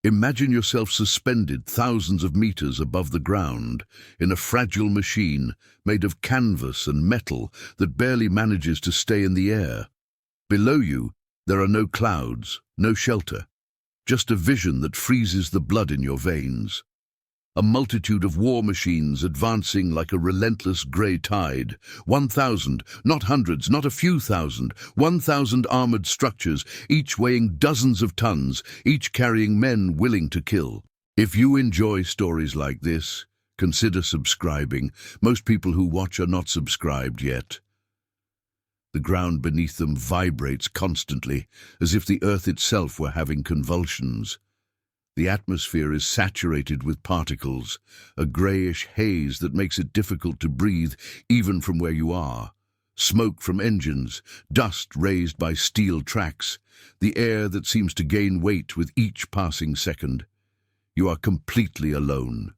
Imagine yourself suspended thousands of meters above the ground in a fragile machine made of canvas and metal that barely manages to stay in the air. Below you, there are no clouds, no shelter, just a vision that freezes the blood in your veins. A multitude of war machines advancing like a relentless grey tide. 1,000, not hundreds, not a few thousand, 1,000 armoured structures, each weighing dozens of tons, each carrying men willing to kill. If you enjoy stories like this, consider subscribing. Most people who watch are not subscribed yet. The ground beneath them vibrates constantly, as if the earth itself were having convulsions. The atmosphere is saturated with particles, a greyish haze that makes it difficult to breathe even from where you are. Smoke from engines, dust raised by steel tracks, the air that seems to gain weight with each passing second. You are completely alone.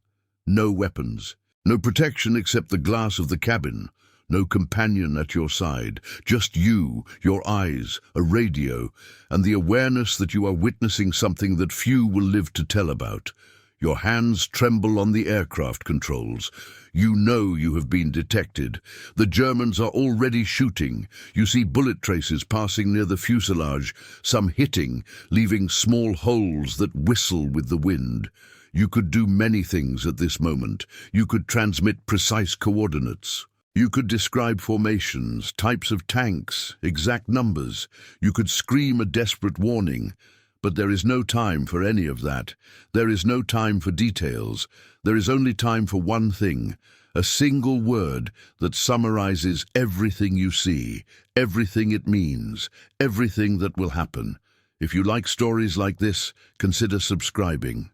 No weapons, no protection except the glass of the cabin. No companion at your side, just you, your eyes, a radio, and the awareness that you are witnessing something that few will live to tell about. Your hands tremble on the aircraft controls. You know you have been detected. The Germans are already shooting. You see bullet traces passing near the fuselage, some hitting, leaving small holes that whistle with the wind. You could do many things at this moment. You could transmit precise coordinates. You could describe formations, types of tanks, exact numbers. You could scream a desperate warning. But there is no time for any of that. There is no time for details. There is only time for one thing, a single word that summarizes everything you see, everything it means, everything that will happen. If you like stories like this, consider subscribing.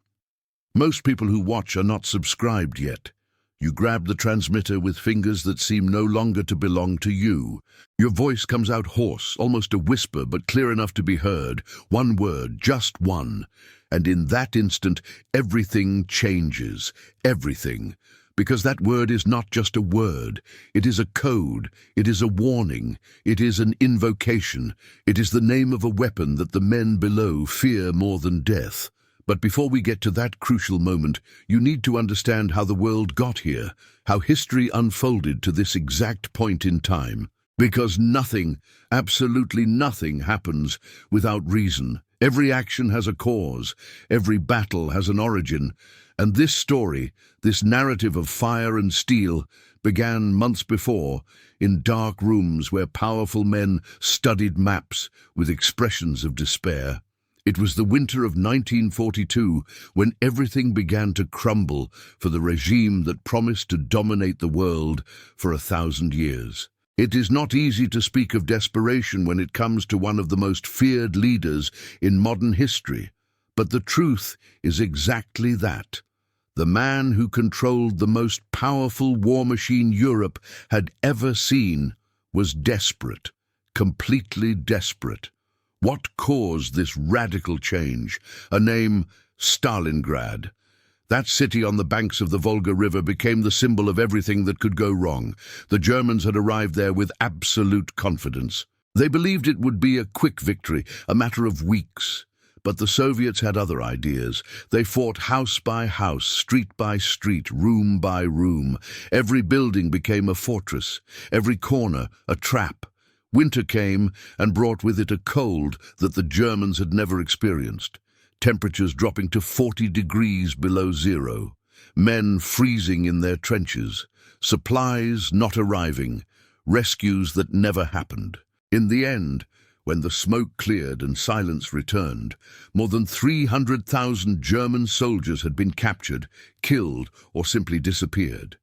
Most people who watch are not subscribed yet. You grab the transmitter with fingers that seem no longer to belong to you. Your voice comes out hoarse, almost a whisper, but clear enough to be heard. One word, just one. And in that instant, everything changes. Everything. Because that word is not just a word. It is a code. It is a warning. It is an invocation. It is the name of a weapon that the men below fear more than death. But before we get to that crucial moment, you need to understand how the world got here, how history unfolded to this exact point in time. Because nothing, absolutely nothing, happens without reason. Every action has a cause, every battle has an origin, and this story, this narrative of fire and steel, began months before, in dark rooms where powerful men studied maps with expressions of despair. It was the winter of 1942 when everything began to crumble for the regime that promised to dominate the world for 1,000 years. It is not easy to speak of desperation when it comes to one of the most feared leaders in modern history, but the truth is exactly that. The man who controlled the most powerful war machine Europe had ever seen was desperate, completely desperate. What caused this radical change? A name, Stalingrad. That city on the banks of the Volga River became the symbol of everything that could go wrong. The Germans had arrived there with absolute confidence. They believed it would be a quick victory, a matter of weeks. But the Soviets had other ideas. They fought house by house, street by street, room by room. Every building became a fortress, every corner a trap. Winter came and brought with it a cold that the Germans had never experienced. Temperatures dropping to 40 degrees below zero. Men freezing in their trenches. Supplies not arriving. Rescues that never happened. In the end, when the smoke cleared and silence returned, more than 300,000 German soldiers had been captured, killed, or simply disappeared.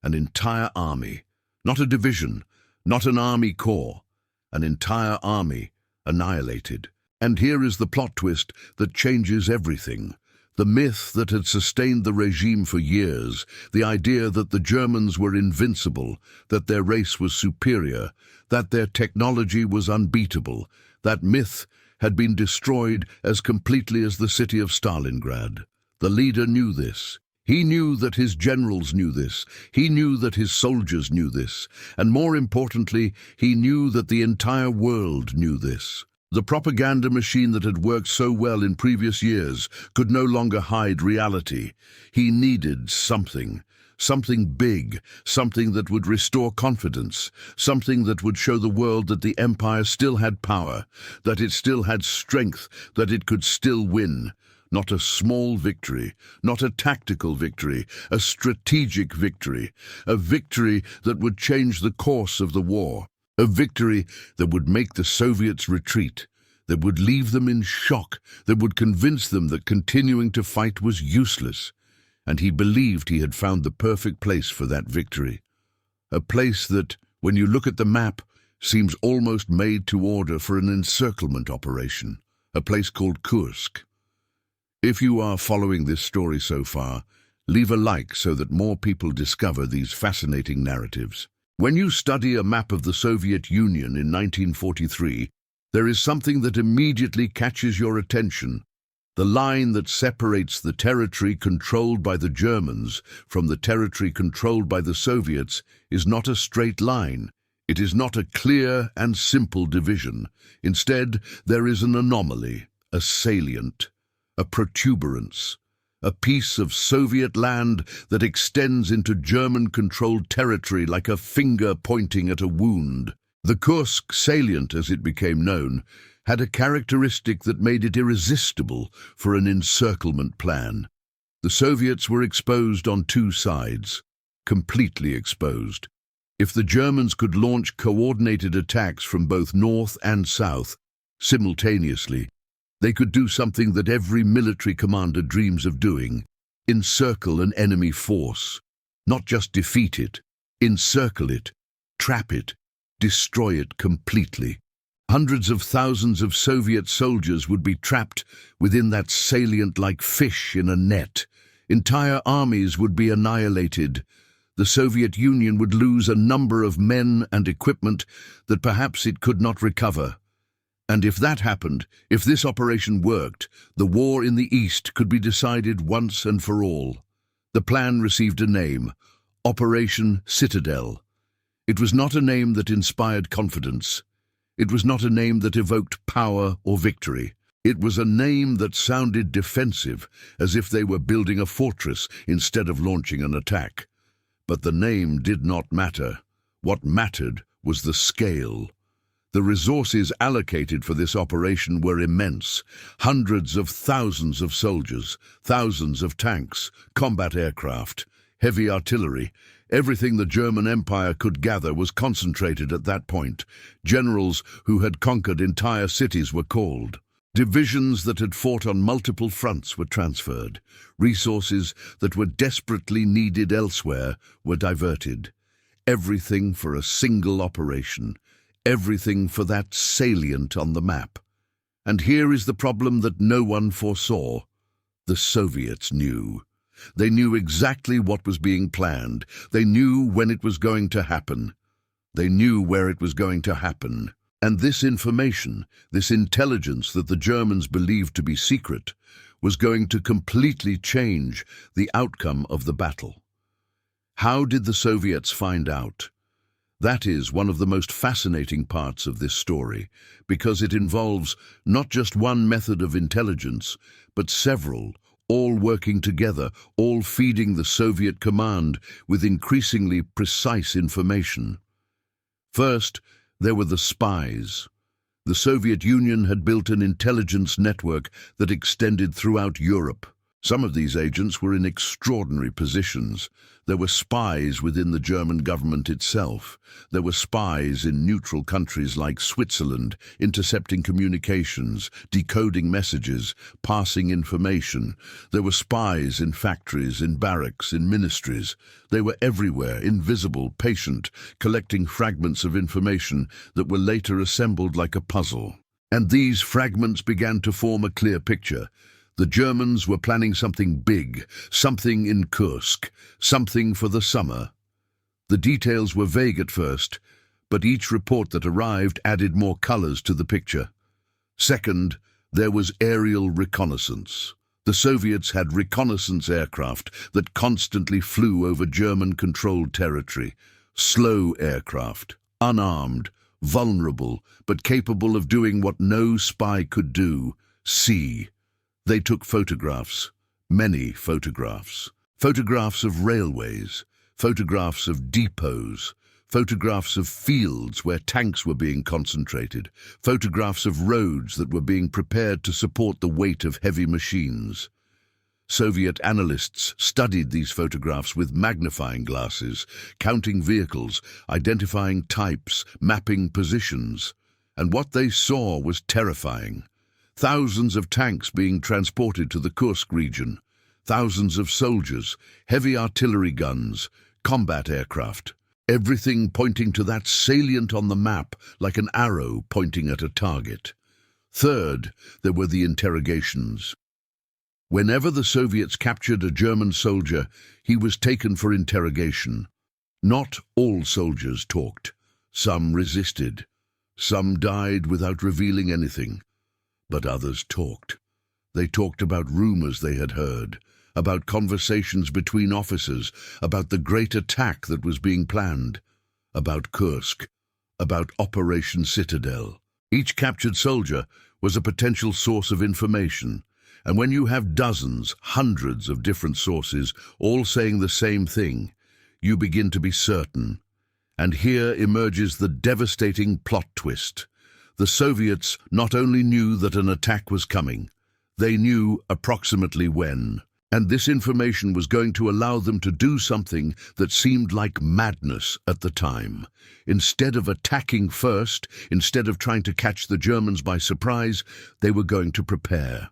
An entire army, not a division, not an army corps. An entire army annihilated. And here is the plot twist that changes everything. The myth that had sustained the regime for years, the idea that the Germans were invincible, that their race was superior, that their technology was unbeatable, that myth had been destroyed as completely as the city of Stalingrad. The leader knew this. He knew that his generals knew this. He knew that his soldiers knew this. And more importantly, he knew that the entire world knew this. The propaganda machine that had worked so well in previous years could no longer hide reality. He needed something. Something big, something that would restore confidence, something that would show the world that the empire still had power, that it still had strength, that it could still win. Not a small victory, not a tactical victory, a strategic victory, a victory that would change the course of the war, a victory that would make the Soviets retreat, that would leave them in shock, that would convince them that continuing to fight was useless. And he believed he had found the perfect place for that victory. A place that, when you look at the map, seems almost made to order for an encirclement operation, a place called Kursk. If you are following this story so far, leave a like so that more people discover these fascinating narratives. When you study a map of the Soviet Union in 1943, there is something that immediately catches your attention. The line that separates the territory controlled by the Germans from the territory controlled by the Soviets is not a straight line. It is not a clear and simple division. Instead, there is an anomaly, a salient, a protuberance, a piece of Soviet land that extends into German-controlled territory like a finger pointing at a wound. The Kursk salient, as it became known, had a characteristic that made it irresistible for an encirclement plan. The Soviets were exposed on two sides, completely exposed. If the Germans could launch coordinated attacks from both north and south simultaneously, they could do something that every military commander dreams of doing: encircle an enemy force. Not just defeat it, encircle it, trap it, destroy it completely. Hundreds of thousands of Soviet soldiers would be trapped within that salient like fish in a net. Entire armies would be annihilated. The Soviet Union would lose a number of men and equipment that perhaps it could not recover. And if that happened, if this operation worked, the war in the East could be decided once and for all. The plan received a name: Operation Citadel. It was not a name that inspired confidence. It was not a name that evoked power or victory. It was a name that sounded defensive, as if they were building a fortress instead of launching an attack. But the name did not matter. What mattered was the scale. The resources allocated for this operation were immense. Hundreds of thousands of soldiers, thousands of tanks, combat aircraft, heavy artillery. Everything the German Empire could gather was concentrated at that point. Generals who had conquered entire cities were called. Divisions that had fought on multiple fronts were transferred. Resources that were desperately needed elsewhere were diverted. Everything for a single operation. Everything for that salient on the map. And here is the problem that no one foresaw. The Soviets knew. They knew exactly what was being planned. They knew when it was going to happen. They knew where it was going to happen. And this information, this intelligence that the Germans believed to be secret, was going to completely change the outcome of the battle. How did the Soviets find out? That is one of the most fascinating parts of this story, because it involves not just one method of intelligence, but several, all working together, all feeding the Soviet command with increasingly precise information. First, there were the spies. The Soviet Union had built an intelligence network that extended throughout Europe. Some of these agents were in extraordinary positions. There were spies within the German government itself. There were spies in neutral countries like Switzerland, intercepting communications, decoding messages, passing information. There were spies in factories, in barracks, in ministries. They were everywhere, invisible, patient, collecting fragments of information that were later assembled like a puzzle. And these fragments began to form a clear picture. The Germans were planning something big, something in Kursk, something for the summer. The details were vague at first, but each report that arrived added more colors to the picture. Second, there was aerial reconnaissance. The Soviets had reconnaissance aircraft that constantly flew over German-controlled territory. Slow aircraft, unarmed, vulnerable, but capable of doing what no spy could do: see. They took photographs, many photographs. Photographs of railways, photographs of depots, photographs of fields where tanks were being concentrated, photographs of roads that were being prepared to support the weight of heavy machines. Soviet analysts studied these photographs with magnifying glasses, counting vehicles, identifying types, mapping positions. And what they saw was terrifying. Thousands of tanks being transported to the Kursk region, thousands of soldiers, heavy artillery guns, combat aircraft. Everything pointing to that salient on the map like an arrow pointing at a target. Third, there were the interrogations. Whenever the Soviets captured a German soldier, he was taken for interrogation. Not all soldiers talked. Some resisted. Some died without revealing anything. But others talked. They talked about rumors they had heard, about conversations between officers, about the great attack that was being planned, about Kursk, about Operation Citadel. Each captured soldier was a potential source of information. And when you have dozens, hundreds of different sources, all saying the same thing, you begin to be certain. And here emerges the devastating plot twist. The Soviets not only knew that an attack was coming, they knew approximately when. And this information was going to allow them to do something that seemed like madness at the time. Instead of attacking first, instead of trying to catch the Germans by surprise, they were going to prepare.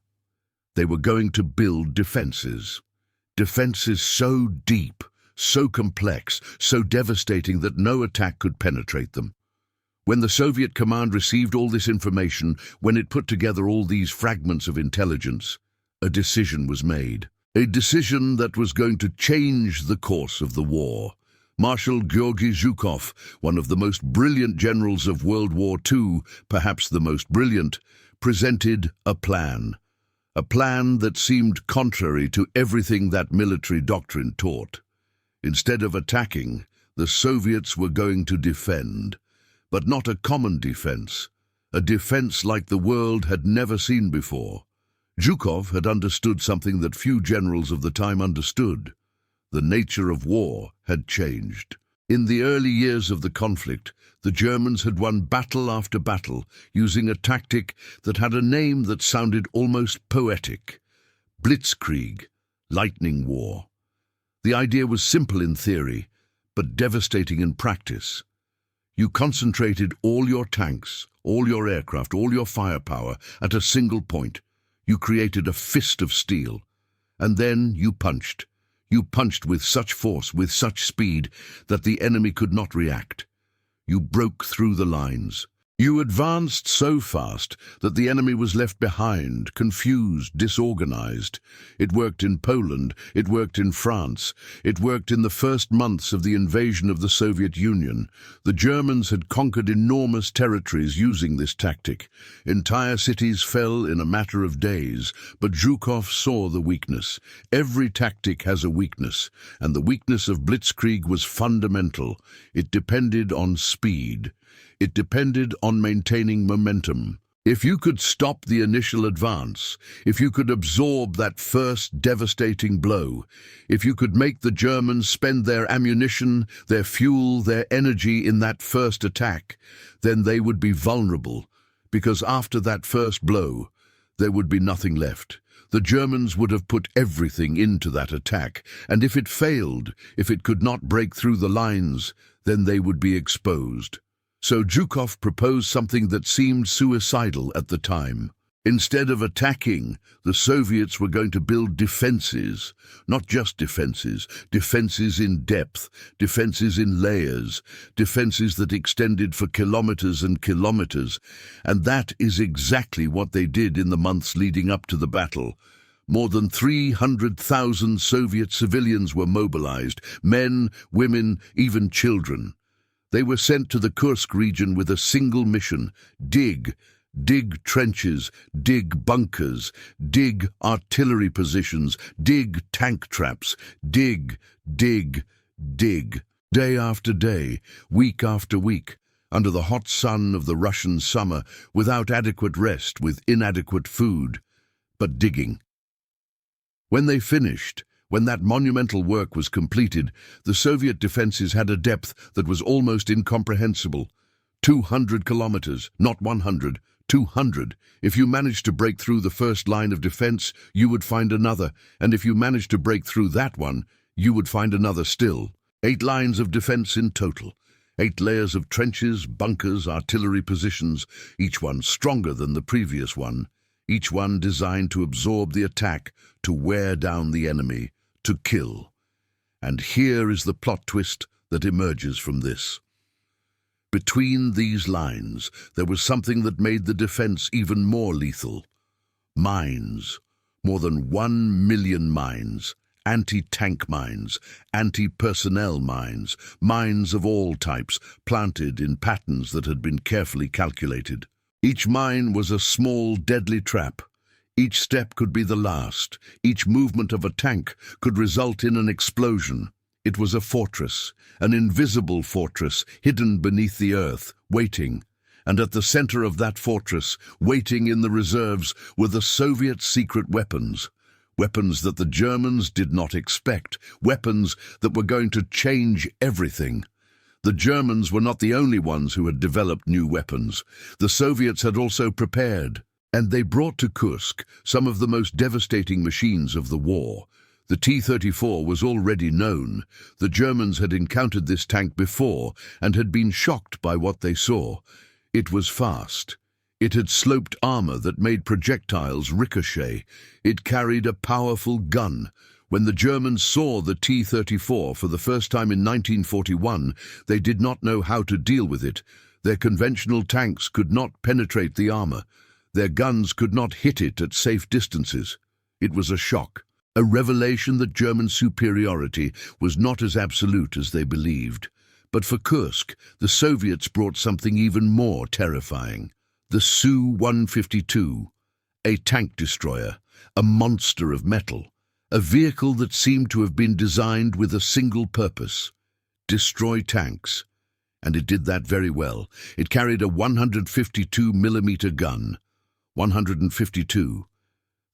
They were going to build defenses. Defenses so deep, so complex, so devastating that no attack could penetrate them. When the Soviet command received all this information, when it put together all these fragments of intelligence, a decision was made. A decision that was going to change the course of the war. Marshal Georgy Zhukov, one of the most brilliant generals of World War II, perhaps the most brilliant, presented a plan. A plan that seemed contrary to everything that military doctrine taught. Instead of attacking, the Soviets were going to defend. But not a common defense. A defense like the world had never seen before. Zhukov had understood something that few generals of the time understood. The nature of war had changed. In the early years of the conflict, the Germans had won battle after battle using a tactic that had a name that sounded almost poetic: Blitzkrieg, lightning war. The idea was simple in theory, but devastating in practice. You concentrated all your tanks, all your aircraft, all your firepower at a single point. You created a fist of steel, and then you punched. You punched with such force, with such speed, that the enemy could not react. You broke through the lines. You advanced so fast that the enemy was left behind, confused, disorganized. It worked in Poland, it worked in France, it worked in the first months of the invasion of the Soviet Union. The Germans had conquered enormous territories using this tactic. Entire cities fell in a matter of days, but Zhukov saw the weakness. Every tactic has a weakness, and the weakness of Blitzkrieg was fundamental. It depended on speed. It depended on maintaining momentum. If you could stop the initial advance, if you could absorb that first devastating blow, if you could make the Germans spend their ammunition, their fuel, their energy in that first attack, then they would be vulnerable, because after that first blow, there would be nothing left. The Germans would have put everything into that attack, and if it failed, if it could not break through the lines, then they would be exposed. So Zhukov proposed something that seemed suicidal at the time. Instead of attacking, the Soviets were going to build defenses. Not just defenses, defenses in depth, defenses in layers, defenses that extended for kilometers and kilometers. And that is exactly what they did in the months leading up to the battle. More than 300,000 Soviet civilians were mobilized, men, women, even children. They were sent to the Kursk region with a single mission: dig trenches, dig bunkers, dig artillery positions, dig tank traps, dig. Day after day, week after week, under the hot sun of the Russian summer, without adequate rest, with inadequate food, but digging. When they finished, when that monumental work was completed, the Soviet defenses had a depth that was almost incomprehensible. 200 kilometers, not 100, 200. If you managed to break through the first line of defense, you would find another, and if you managed to break through that one, you would find another still. 8 lines of defense in total. 8 layers of trenches, bunkers, artillery positions, each one stronger than the previous one, each one designed to absorb the attack, to wear down the enemy, to kill. And here is the plot twist that emerges from this. Between these lines, there was something that made the defense even more lethal. Mines. More than 1 million mines. Anti-tank mines, anti-personnel mines, mines of all types, planted in patterns that had been carefully calculated. Each mine was a small, deadly trap. Each step could be the last. Each movement of a tank could result in an explosion. It was a fortress, an invisible fortress, hidden beneath the earth, waiting. And at the center of that fortress, waiting in the reserves, were the Soviet secret weapons. Weapons that the Germans did not expect, weapons that were going to change everything. The Germans were not the only ones who had developed new weapons. The Soviets had also prepared, and they brought to Kursk some of the most devastating machines of the war. The T-34 was already known. The Germans had encountered this tank before and had been shocked by what they saw. It was fast. It had sloped armor that made projectiles ricochet. It carried a powerful gun. When the Germans saw the T-34 for the first time in 1941, they did not know how to deal with it. Their conventional tanks could not penetrate the armor. Their guns could not hit it at safe distances. It was a shock, a revelation that German superiority was not as absolute as they believed. But for Kursk, the Soviets brought something even more terrifying. The Su-152, a tank destroyer, a monster of metal, a vehicle that seemed to have been designed with a single purpose: destroy tanks. And it did that very well. It carried a 152mm gun. 152.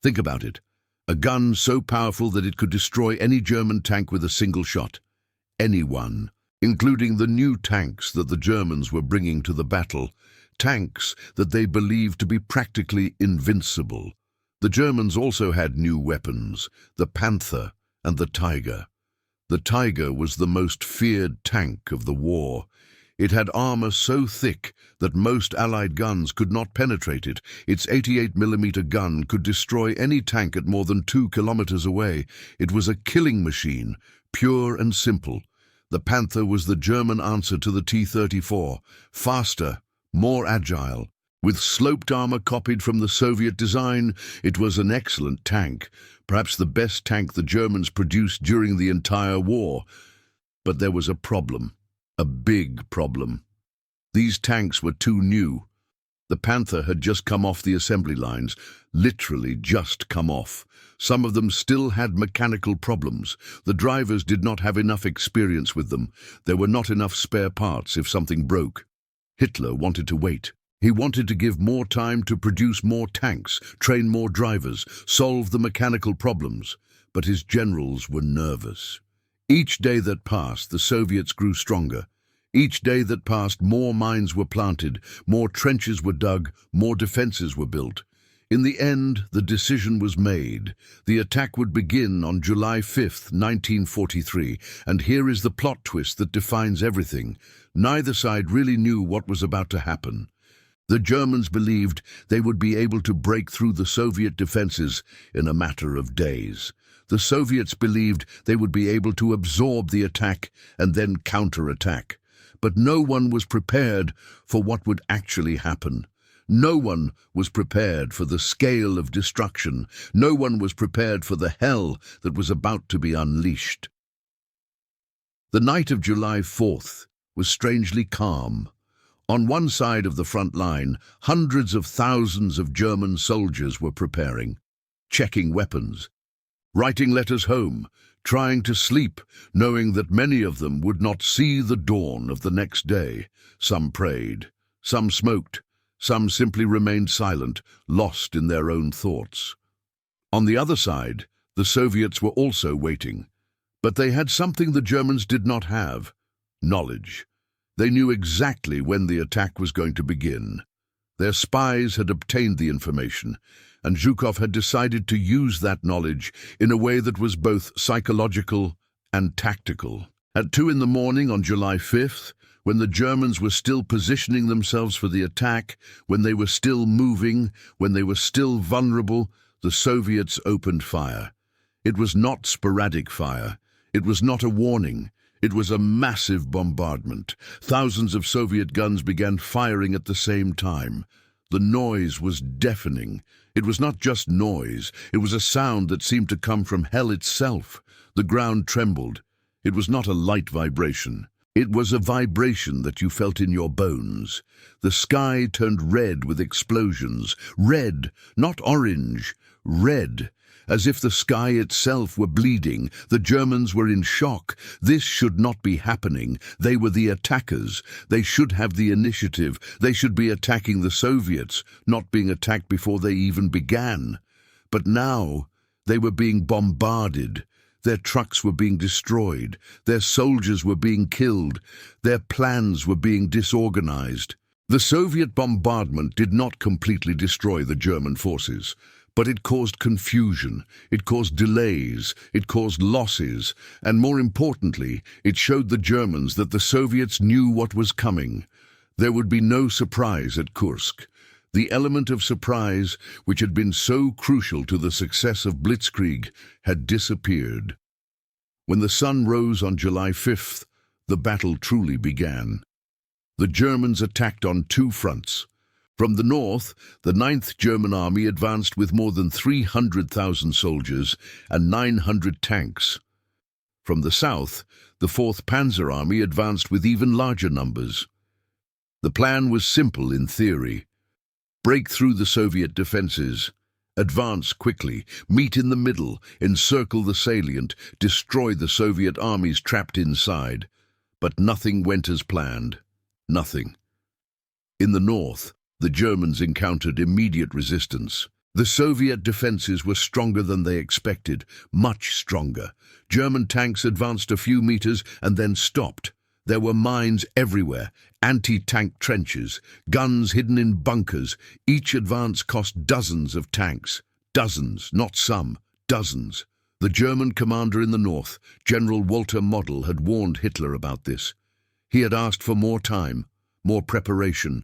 Think about it. A gun so powerful that it could destroy any German tank with a single shot. Anyone, including the new tanks that the Germans were bringing to the battle. Tanks that they believed to be practically invincible. The Germans also had new weapons, the Panther and the Tiger. The Tiger was the most feared tank of the war. It had armor so thick that most Allied guns could not penetrate it. Its 88mm gun could destroy any tank at more than 2 kilometers away. It was a killing machine, pure and simple. The Panther was the German answer to the T-34, faster, more agile. With sloped armor copied from the Soviet design, it was an excellent tank, perhaps the best tank the Germans produced during the entire war. But there was a problem, a big problem. These tanks were too new. The Panther had just come off the assembly lines, literally just come off. Some of them still had mechanical problems. The drivers did not have enough experience with them. There were not enough spare parts if something broke. Hitler wanted to wait. He wanted to give more time to produce more tanks, train more drivers, solve the mechanical problems. But his generals were nervous. Each day that passed, the Soviets grew stronger. Each day that passed, more mines were planted, more trenches were dug, more defenses were built. In the end, the decision was made. The attack would begin on July 5th, 1943, and here is the plot twist that defines everything. Neither side really knew what was about to happen. The Germans believed they would be able to break through the Soviet defenses in a matter of days. The Soviets believed they would be able to absorb the attack and then counterattack. But no one was prepared for what would actually happen. No one was prepared for the scale of destruction. No one was prepared for the hell that was about to be unleashed. The night of July 4th was strangely calm. On one side of the front line, hundreds of thousands of German soldiers were preparing, checking weapons. writing letters home, trying to sleep, knowing that many of them would not see the dawn of the next day. Some prayed, some smoked, some simply remained silent, lost in their own thoughts. On the other side, the Soviets were also waiting, but they had something the Germans did not have: knowledge. They knew exactly when the attack was going to begin. Their spies had obtained the information, and Zhukov had decided to use that knowledge in a way that was both psychological and tactical. At 2 in the morning on July 5th, when the Germans were still positioning themselves for the attack, when they were still moving, when they were still vulnerable, the Soviets opened fire. It was not sporadic fire. It was not a warning. It was a massive bombardment. Thousands of Soviet guns began firing at the same time. The noise was deafening. It was not just noise. It was a sound that seemed to come from hell itself. The ground trembled. It was not a light vibration. It was a vibration that you felt in your bones. The sky turned red with explosions. Red, not orange. Red. As if the sky itself were bleeding. The Germans were in shock. This should not be happening. They were the attackers. They should have the initiative. They should be attacking the Soviets, not being attacked before they even began. But now, they were being bombarded. Their trucks were being destroyed. Their soldiers were being killed. Their plans were being disorganized. The Soviet bombardment did not completely destroy the German forces. But it caused confusion, it caused delays, it caused losses, and more importantly, it showed the Germans that the Soviets knew what was coming. There would be no surprise at Kursk. The element of surprise, which had been so crucial to the success of Blitzkrieg, had disappeared. When the sun rose on July 5th, the battle truly began. The Germans attacked on 2 fronts. From the north, the 9th German Army advanced with more than 300,000 soldiers and 900 tanks. From the south, the 4th Panzer Army advanced with even larger numbers. The plan was simple in theory: break through the Soviet defenses, advance quickly, meet in the middle, encircle the salient, destroy the Soviet armies trapped inside. But nothing went as planned. Nothing. In the north, the Germans encountered immediate resistance. The Soviet defenses were stronger than they expected, much stronger. German tanks advanced a few meters and then stopped. There were mines everywhere, anti-tank trenches, guns hidden in bunkers. Each advance cost dozens of tanks. Dozens, not some, dozens. The German commander in the north, General Walter Model, had warned Hitler about this. He had asked for more time, more preparation.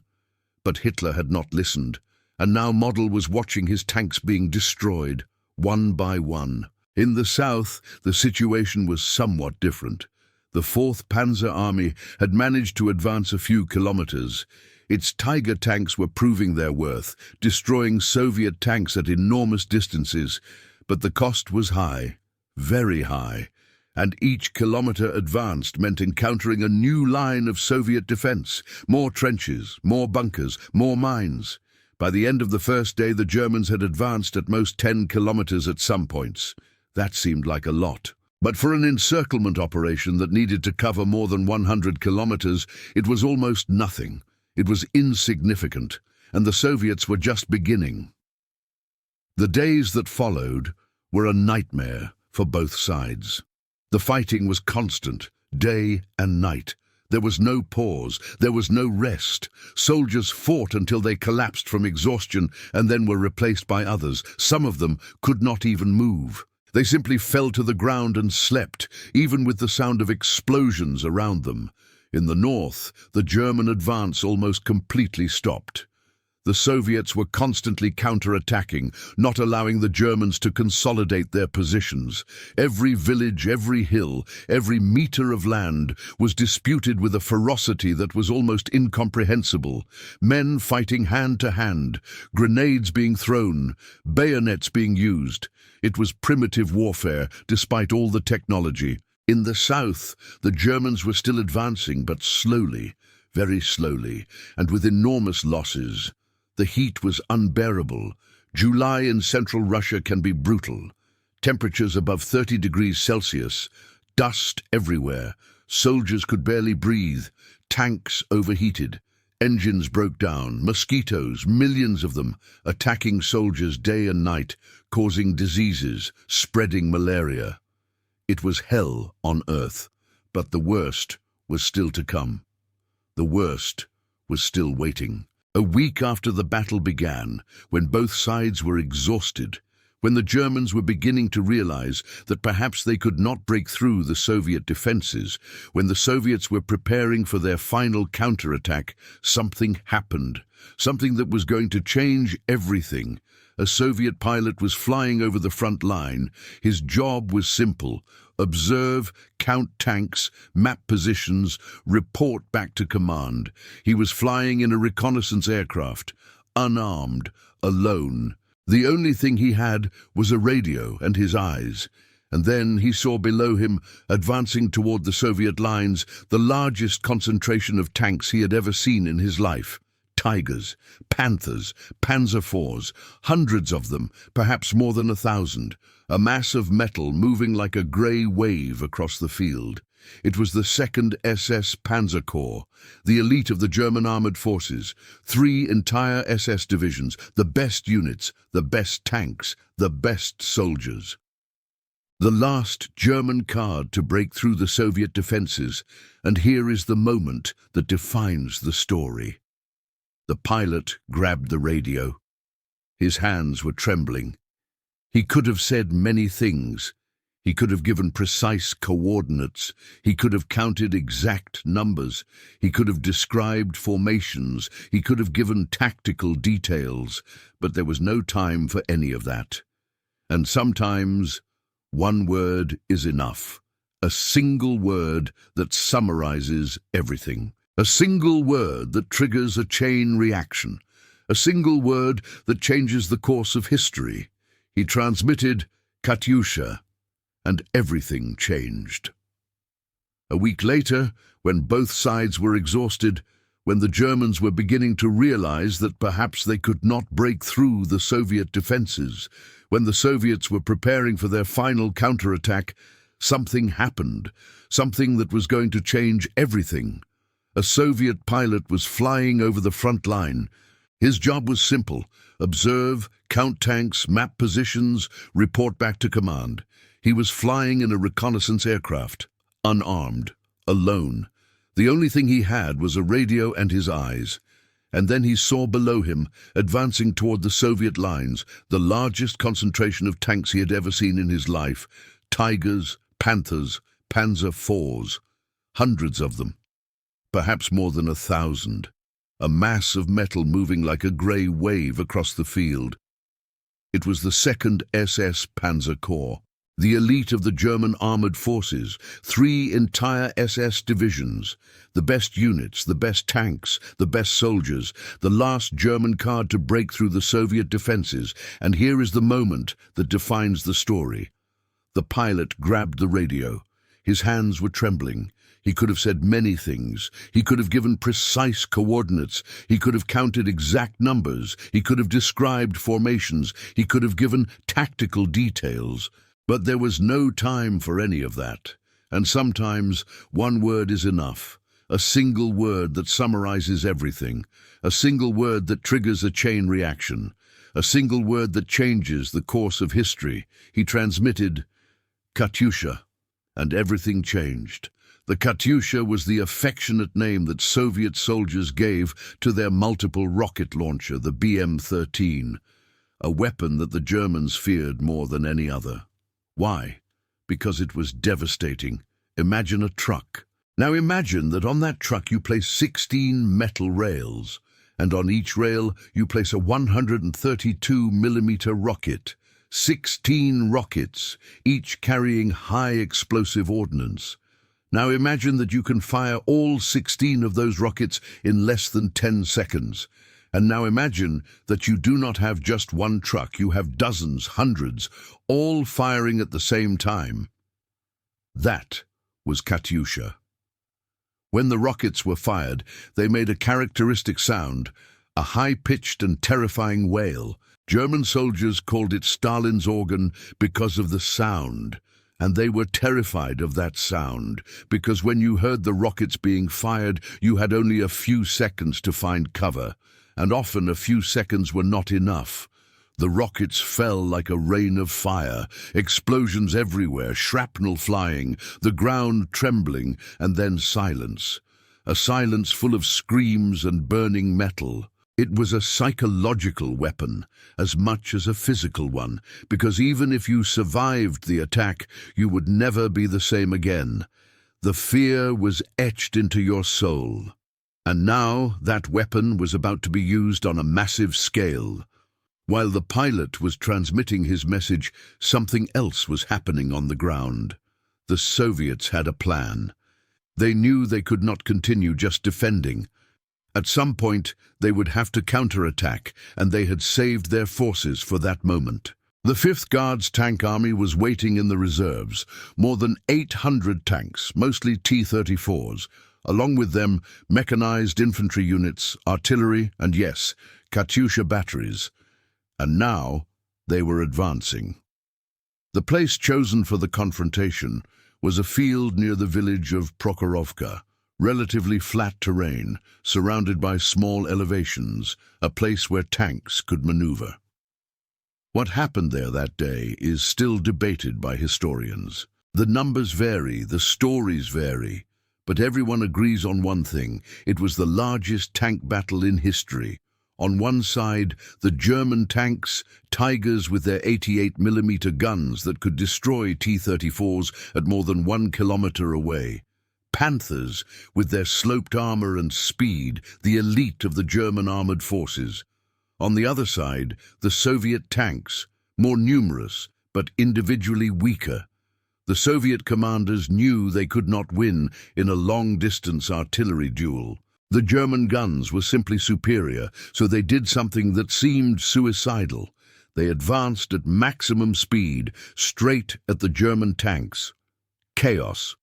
But Hitler had not listened, and now Model was watching his tanks being destroyed, one by one. In the south, the situation was somewhat different. The 4th Panzer Army had managed to advance a few kilometers. Its Tiger tanks were proving their worth, destroying Soviet tanks at enormous distances, but the cost was high, very high. And each kilometer advanced meant encountering a new line of Soviet defense, more trenches, more bunkers, more mines. By the end of the first day, the Germans had advanced at most 10 kilometers at some points. That seemed like a lot. But for an encirclement operation that needed to cover more than 100 kilometers, it was almost nothing. It was insignificant, and the Soviets were just beginning. The days that followed were a nightmare for both sides. The fighting was constant, day and night. There was no pause, there was no rest. Soldiers fought until they collapsed from exhaustion and then were replaced by others. Some of them could not even move. They simply fell to the ground and slept, even with the sound of explosions around them. In the north, the German advance almost completely stopped. The Soviets were constantly counter-attacking, not allowing the Germans to consolidate their positions. Every village, every hill, every meter of land was disputed with a ferocity that was almost incomprehensible. Men fighting hand to hand, grenades being thrown, bayonets being used. It was primitive warfare, despite all the technology. In the south, the Germans were still advancing, but slowly, very slowly, and with enormous losses. The heat was unbearable. July in central Russia can be brutal. Temperatures above 30 degrees Celsius, dust everywhere, soldiers could barely breathe, tanks overheated, engines broke down, mosquitoes, millions of them, attacking soldiers day and night, causing diseases, spreading malaria. It was hell on earth, but the worst was still to come. The worst was still waiting. A week after the battle began, when both sides were exhausted, when the Germans were beginning to realize that perhaps they could not break through the Soviet defenses, when the Soviets were preparing for their final counterattack, something happened, something that was going to change everything. A Soviet pilot was flying over the front line. His job was simple: observe, count tanks, map positions, report back to command. He was flying in a reconnaissance aircraft, unarmed, alone. The only thing he had was a radio and his eyes. And then he saw below him, advancing toward the Soviet lines, the largest concentration of tanks he had ever seen in his life. Tigers, Panthers, Panzer IVs, hundreds of them, perhaps more than 1,000. A mass of metal moving like a grey wave across the field. It was the 2nd SS Panzer Corps, the elite of the German armored forces, 3 entire SS divisions, the best units, the best tanks, the best soldiers. The last German card to break through the Soviet defenses, and here is the moment that defines the story. The pilot grabbed the radio. His hands were trembling. He could have said many things. He could have given precise coordinates. He could have counted exact numbers. He could have described formations. He could have given tactical details. But there was no time for any of that. And sometimes one word is enough. A single word that summarizes everything. A single word that triggers a chain reaction. A single word that changes the course of history. He transmitted Katyusha, and everything changed. A week later, when both sides were exhausted, when the Germans were beginning to realize that perhaps they could not break through the Soviet defenses, when the Soviets were preparing for their final counterattack, something happened, something that was going to change everything. A Soviet pilot was flying over the front line. His job was simple: observe, count tanks, map positions, report back to command. He was flying in a reconnaissance aircraft, unarmed, alone. The only thing he had was a radio and his eyes. And then he saw below him, advancing toward the Soviet lines, the largest concentration of tanks he had ever seen in his life. Tigers, Panthers, Panzer IVs, hundreds of them, perhaps more than 1,000. A mass of metal moving like a grey wave across the field. It was the 2nd SS Panzer Corps, the elite of the German armored forces, 3 entire SS divisions, the best units, the best tanks, the best soldiers, the last German card to break through the Soviet defenses. And here is the moment that defines the story. The pilot grabbed the radio. His hands were trembling. He could have said many things. He could have given precise coordinates. He could have counted exact numbers. He could have described formations. He could have given tactical details. But there was no time for any of that. And sometimes one word is enough. A single word that summarizes everything. A single word that triggers a chain reaction. A single word that changes the course of history. He transmitted Katyusha, and everything changed. The Katyusha was the affectionate name that Soviet soldiers gave to their multiple rocket launcher, the BM-13, a weapon that the Germans feared more than any other. Why? Because it was devastating. Imagine a truck. Now imagine that on that truck you place 16 metal rails, and on each rail you place a 132mm rocket. 16 rockets, each carrying high explosive ordnance. Now imagine that you can fire all 16 of those rockets in less than 10 seconds. And now imagine that you do not have just one truck, you have dozens, hundreds, all firing at the same time. That was Katyusha. When the rockets were fired, they made a characteristic sound, a high-pitched and terrifying wail. German soldiers called it Stalin's organ because of the sound, and they were terrified of that sound, because when you heard the rockets being fired, you had only a few seconds to find cover, and often a few seconds were not enough. The rockets fell like a rain of fire, explosions everywhere, shrapnel flying, the ground trembling, and then silence. A silence full of screams and burning metal. It was a psychological weapon, as much as a physical one, because even if you survived the attack, you would never be the same again. The fear was etched into your soul. And now that weapon was about to be used on a massive scale. While the pilot was transmitting his message, something else was happening on the ground. The Soviets had a plan. They knew they could not continue just defending. At some point, they would have to counterattack, and they had saved their forces for that moment. The 5th Guards Tank Army was waiting in the reserves, more than 800 tanks, mostly T-34s, along with them mechanized infantry units, artillery, and yes, Katyusha batteries. And now they were advancing. The place chosen for the confrontation was a field near the village of Prokhorovka, relatively flat terrain, surrounded by small elevations, a place where tanks could maneuver. What happened there that day is still debated by historians. The numbers vary, the stories vary, but everyone agrees on one thing: it was the largest tank battle in history. On one side, the German tanks, Tigers with their 88mm guns that could destroy T-34s at more than 1 kilometer away. Panthers with their sloped armor and speed, the elite of the German armored forces. On the other side, the Soviet tanks, more numerous but individually weaker. The Soviet commanders knew they could not win in a long-distance artillery duel. The German guns were simply superior, so they did something that seemed suicidal. They advanced at maximum speed, straight at the German tanks. Chaos.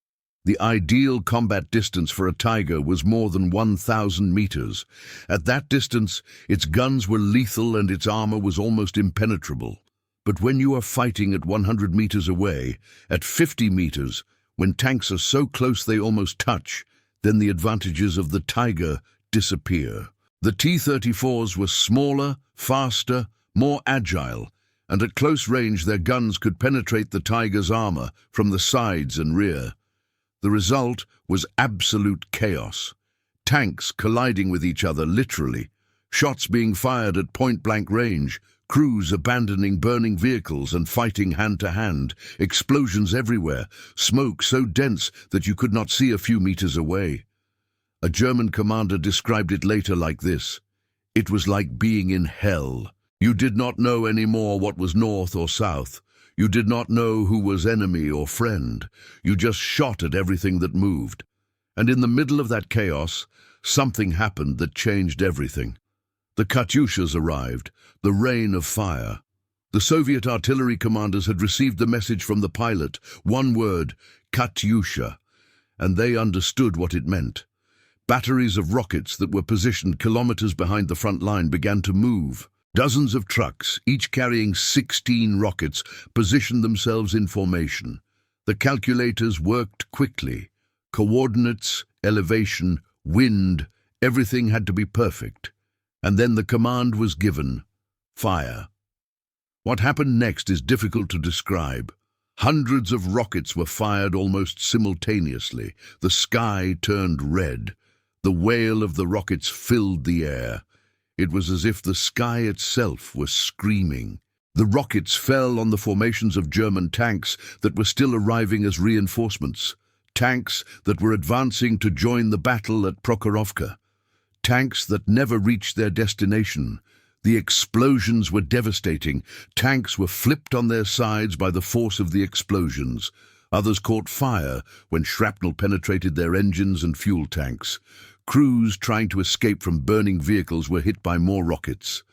The ideal combat distance for a Tiger was more than 1,000 meters. At that distance, its guns were lethal and its armor was almost impenetrable. But when you are fighting at 100 meters away, at 50 meters, when tanks are so close they almost touch, then the advantages of the Tiger disappear. The T-34s were smaller, faster, more agile, and at close range their guns could penetrate the Tiger's armor from the sides and rear. The result was absolute chaos. Tanks colliding with each other literally, shots being fired at point-blank range, crews abandoning burning vehicles and fighting hand-to-hand, explosions everywhere, smoke so dense that you could not see a few meters away. A German commander described it later like this: "It was like being in hell. You did not know anymore what was north or south. You did not know who was enemy or friend. You just shot at everything that moved." And in the middle of that chaos, something happened that changed everything. The Katyushas arrived, the rain of fire. The Soviet artillery commanders had received the message from the pilot, one word, Katyusha, and they understood what it meant. Batteries of rockets that were positioned kilometers behind the front line began to move. Dozens of trucks, each carrying 16 rockets, positioned themselves in formation. The calculators worked quickly. Coordinates, elevation, wind, everything had to be perfect. And then the command was given: fire. What happened next is difficult to describe. Hundreds of rockets were fired almost simultaneously. The sky turned red. The wail of the rockets filled the air. It was as if the sky itself was screaming. The rockets fell on the formations of German tanks that were still arriving as reinforcements. Tanks that were advancing to join the battle at Prokhorovka. Tanks that never reached their destination. The explosions were devastating. Tanks were flipped on their sides by the force of the explosions. Others caught fire when shrapnel penetrated their engines and fuel tanks. Crews trying to escape from burning vehicles were hit by more rockets.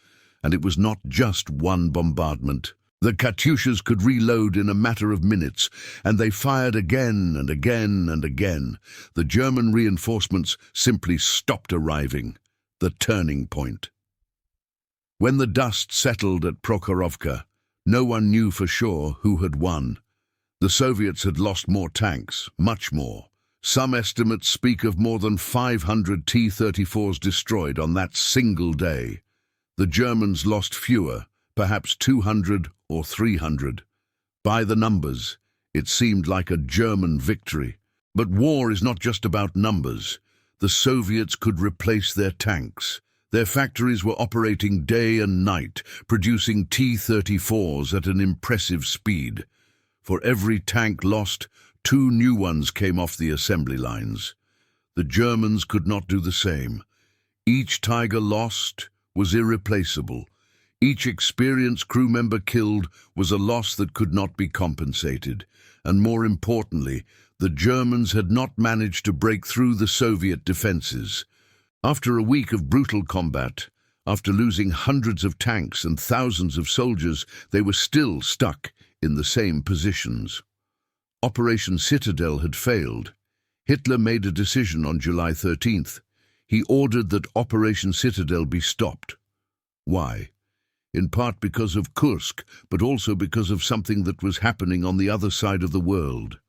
And it was not just one bombardment. The Katyushas could reload in a matter of minutes, and they fired again and again and again. The German reinforcements simply stopped arriving. The turning point. When the dust settled at Prokhorovka, no one knew for sure who had won. The Soviets had lost more tanks, much more. Some estimates speak of more than 500 T-34s destroyed on that single day. The Germans lost fewer, perhaps 200 or 300. By the numbers, it seemed like a German victory. But war is not just about numbers. The Soviets could replace their tanks. Their factories were operating day and night, producing T-34s at an impressive speed. For every tank lost, 2 new ones came off the assembly lines. The Germans could not do the same. Each Tiger lost was irreplaceable. Each experienced crew member killed was a loss that could not be compensated. And more importantly, the Germans had not managed to break through the Soviet defenses. After a week of brutal combat, after losing hundreds of tanks and thousands of soldiers, they were still stuck in the same positions. Operation Citadel had failed. Hitler made a decision on July 13th. He ordered that Operation Citadel be stopped. Why? In part because of Kursk, but also because of something that was happening on the other side of the world.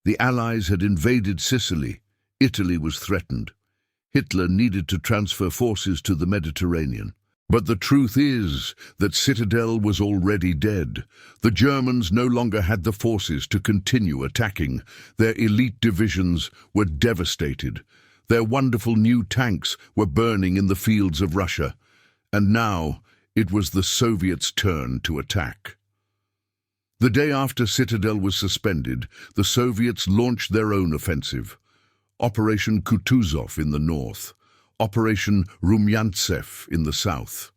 The Allies had invaded Sicily. Italy was threatened. Hitler needed to transfer forces to the Mediterranean. But the truth is that Citadel was already dead. The Germans no longer had the forces to continue attacking. Their elite divisions were devastated. Their wonderful new tanks were burning in the fields of Russia. And now it was the Soviets' turn to attack. The day after Citadel was suspended, the Soviets launched their own offensive. Operation Kutuzov in the north, Operation Rumyantsev in the south.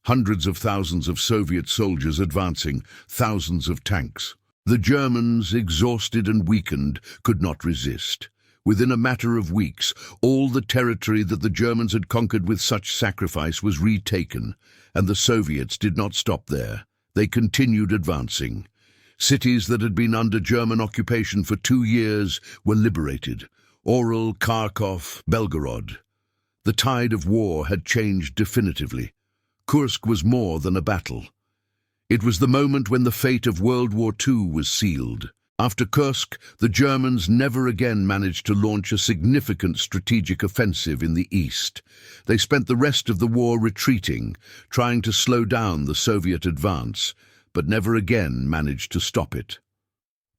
Hundreds of thousands of Soviet soldiers advancing, thousands of tanks. The Germans, exhausted and weakened, could not resist. Within a matter of weeks, all the territory that the Germans had conquered with such sacrifice was retaken, and the Soviets did not stop there. They continued advancing. Cities that had been under German occupation for 2 years were liberated. Oral, Kharkov, Belgorod. The tide of war had changed definitively. Kursk was more than a battle. It was the moment when the fate of World War II was sealed. After Kursk, the Germans never again managed to launch a significant strategic offensive in the east. They spent the rest of the war retreating, trying to slow down the Soviet advance, but never again managed to stop it.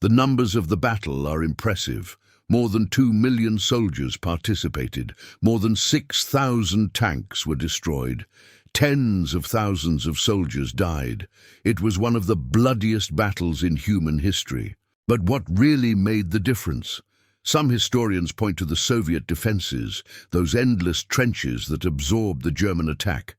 The numbers of the battle are impressive. More than 2 million soldiers participated. More than 6,000 tanks were destroyed. Tens of thousands of soldiers died. It was one of the bloodiest battles in human history. But what really made the difference? Some historians point to the Soviet defenses, those endless trenches that absorbed the German attack.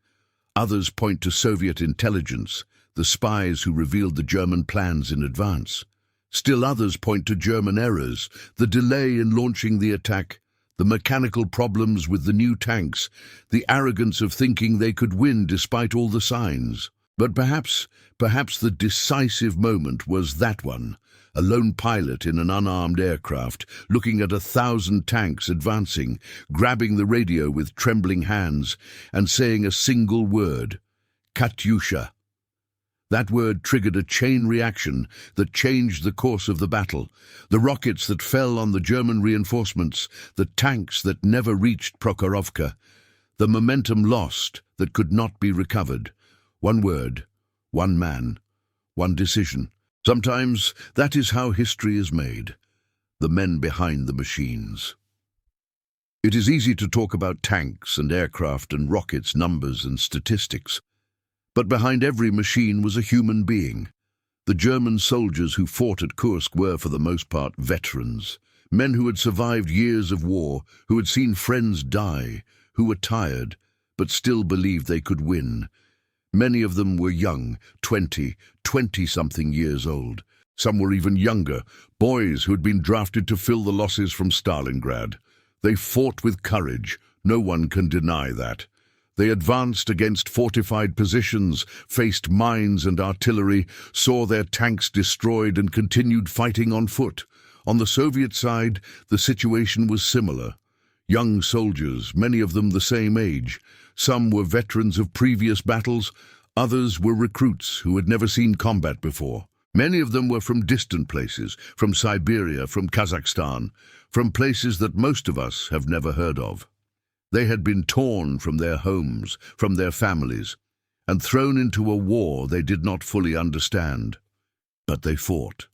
Others point to Soviet intelligence, the spies who revealed the German plans in advance. Still others point to German errors, the delay in launching the attack, the mechanical problems with the new tanks, the arrogance of thinking they could win despite all the signs. But perhaps the decisive moment was that one, a lone pilot in an unarmed aircraft, looking at 1,000 tanks advancing, grabbing the radio with trembling hands, and saying a single word, Katyusha. That word triggered a chain reaction that changed the course of the battle. The rockets that fell on the German reinforcements, the tanks that never reached Prokhorovka, the momentum lost that could not be recovered. One word, one man, one decision. Sometimes that is how history is made, the men behind the machines. It is easy to talk about tanks and aircraft and rockets, numbers and statistics. But behind every machine was a human being. The German soldiers who fought at Kursk were, for the most part, veterans. Men who had survived years of war, who had seen friends die, who were tired, but still believed they could win. Many of them were young, 20-something years old. Some were even younger, boys who had been drafted to fill the losses from Stalingrad. They fought with courage. No one can deny that. They advanced against fortified positions, faced mines and artillery, saw their tanks destroyed and continued fighting on foot. On the Soviet side, the situation was similar. Young soldiers, many of them the same age. Some were veterans of previous battles, others were recruits who had never seen combat before. Many of them were from distant places, from Siberia, from Kazakhstan, from places that most of us have never heard of. They had been torn from their homes, from their families, and thrown into a war they did not fully understand. But they fought.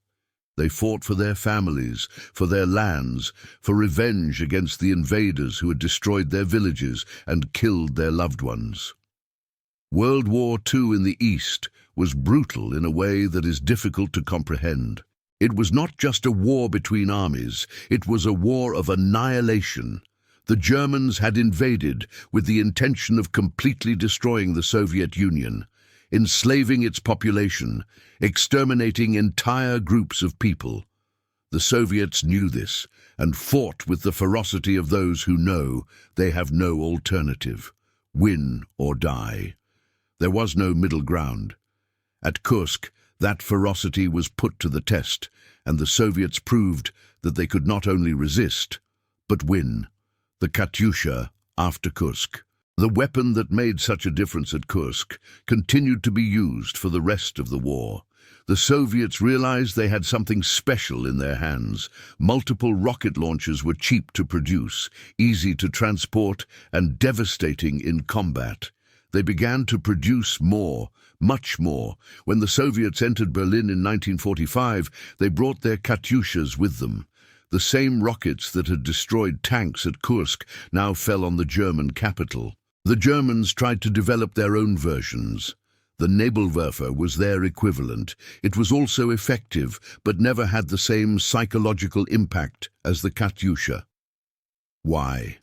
They fought for their families, for their lands, for revenge against the invaders who had destroyed their villages and killed their loved ones. World War II in the East was brutal in a way that is difficult to comprehend. It was not just a war between armies, it was a war of annihilation. The Germans had invaded with the intention of completely destroying the Soviet Union, enslaving its population, exterminating entire groups of people. The Soviets knew this and fought with the ferocity of those who know they have no alternative. Win or die. There was no middle ground. At Kursk, that ferocity was put to the test, and the Soviets proved that they could not only resist, but win. The Katyusha after Kursk. The weapon that made such a difference at Kursk continued to be used for the rest of the war. The Soviets realized they had something special in their hands. Multiple rocket launchers were cheap to produce, easy to transport, and devastating in combat. They began to produce more, much more. When the Soviets entered Berlin in 1945, they brought their Katyushas with them. The same rockets that had destroyed tanks at Kursk now fell on the German capital. The Germans tried to develop their own versions. The Nebelwerfer was their equivalent. It was also effective, but never had the same psychological impact as the Katyusha. Why?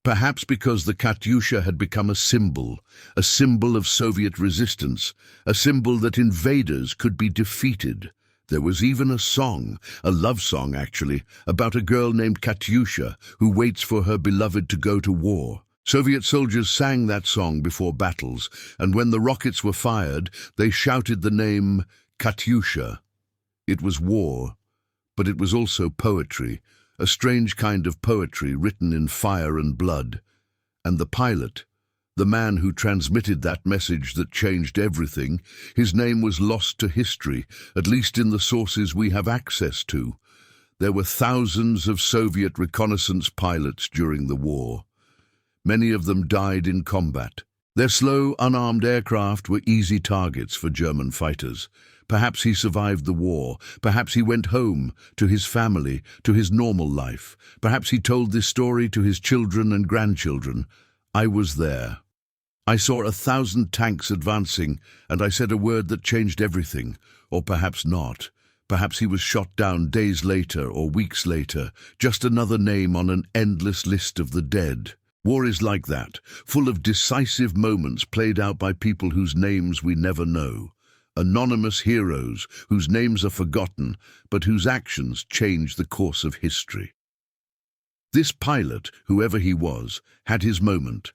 Perhaps because the Katyusha had become a symbol of Soviet resistance, a symbol that invaders could be defeated. There was even a song, a love song actually, about a girl named Katyusha who waits for her beloved to go to war. Soviet soldiers sang that song before battles, and when the rockets were fired, they shouted the name Katyusha. It was war, but it was also poetry, a strange kind of poetry written in fire and blood. And the pilot, the man who transmitted that message that changed everything, his name was lost to history, at least in the sources we have access to. There were thousands of Soviet reconnaissance pilots during the war. Many of them died in combat. Their slow, unarmed aircraft were easy targets for German fighters. Perhaps he survived the war. Perhaps he went home, to his family, to his normal life. Perhaps he told this story to his children and grandchildren. I was there. I saw 1,000 tanks advancing, and I said a word that changed everything. Or perhaps not. Perhaps he was shot down days later or weeks later, just another name on an endless list of the dead. War is like that, full of decisive moments played out by people whose names we never know. Anonymous heroes whose names are forgotten, but whose actions change the course of history. This pilot, whoever he was, had his moment.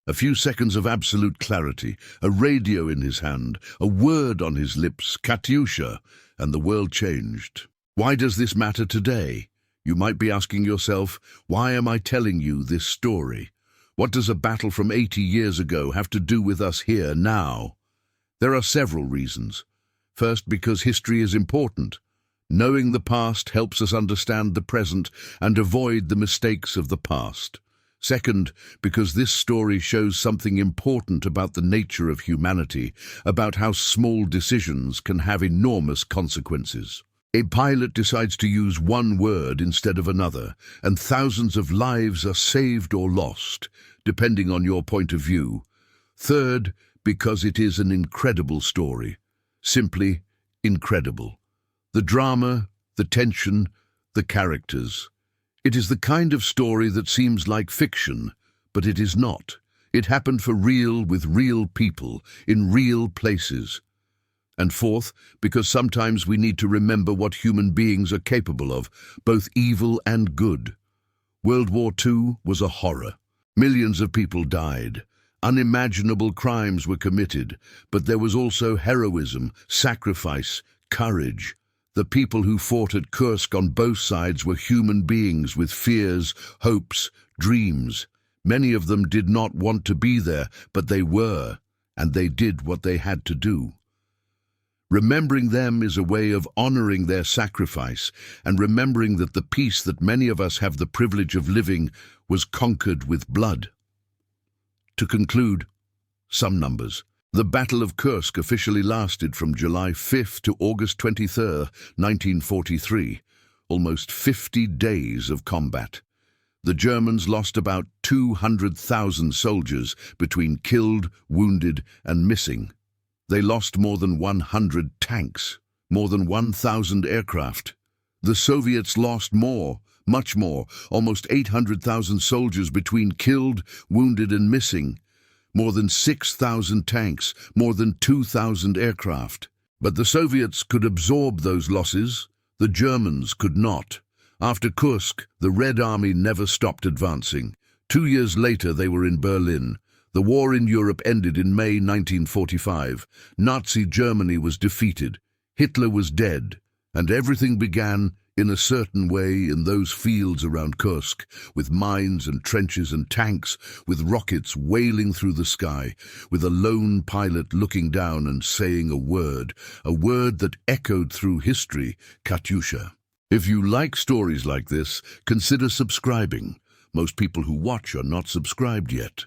A few seconds of absolute clarity, a radio in his hand, a word on his lips, Katyusha, and the world changed. Why does this matter today? You might be asking yourself, why am I telling you this story? What does a battle from 80 years ago have to do with us here now? There are several reasons. First, because history is important. Knowing the past helps us understand the present and avoid the mistakes of the past. Second, because this story shows something important about the nature of humanity, about how small decisions can have enormous consequences. A pilot decides to use one word instead of another, and thousands of lives are saved or lost, depending on your point of view. Third, because it is an incredible story. Simply incredible. The drama, the tension, the characters. It is the kind of story that seems like fiction, but it is not. It happened for real with real people, in real places. And fourth, because sometimes we need to remember what human beings are capable of, both evil and good. World War II was a horror. Millions of people died. Unimaginable crimes were committed, but there was also heroism, sacrifice, courage. The people who fought at Kursk on both sides were human beings with fears, hopes, dreams. Many of them did not want to be there, but they were, and they did what they had to do. Remembering them is a way of honoring their sacrifice and remembering that the peace that many of us have the privilege of living was conquered with blood. To conclude, some numbers. The Battle of Kursk officially lasted from July 5th to August 23rd, 1943, almost 50 days of combat. The Germans lost about 200,000 soldiers between killed, wounded, and missing. They lost more than 100 tanks, more than 1,000 aircraft. The Soviets lost more, much more, almost 800,000 soldiers between killed, wounded, and missing. More than 6,000 tanks, more than 2,000 aircraft. But the Soviets could absorb those losses. The Germans could not. After Kursk, the Red Army never stopped advancing. 2 years later, they were in Berlin. The war in Europe ended in May 1945. Nazi Germany was defeated. Hitler was dead. And everything began in a certain way in those fields around Kursk, with mines and trenches and tanks, with rockets wailing through the sky, with a lone pilot looking down and saying a word that echoed through history, Katyusha. If you like stories like this, consider subscribing. Most people who watch are not subscribed yet.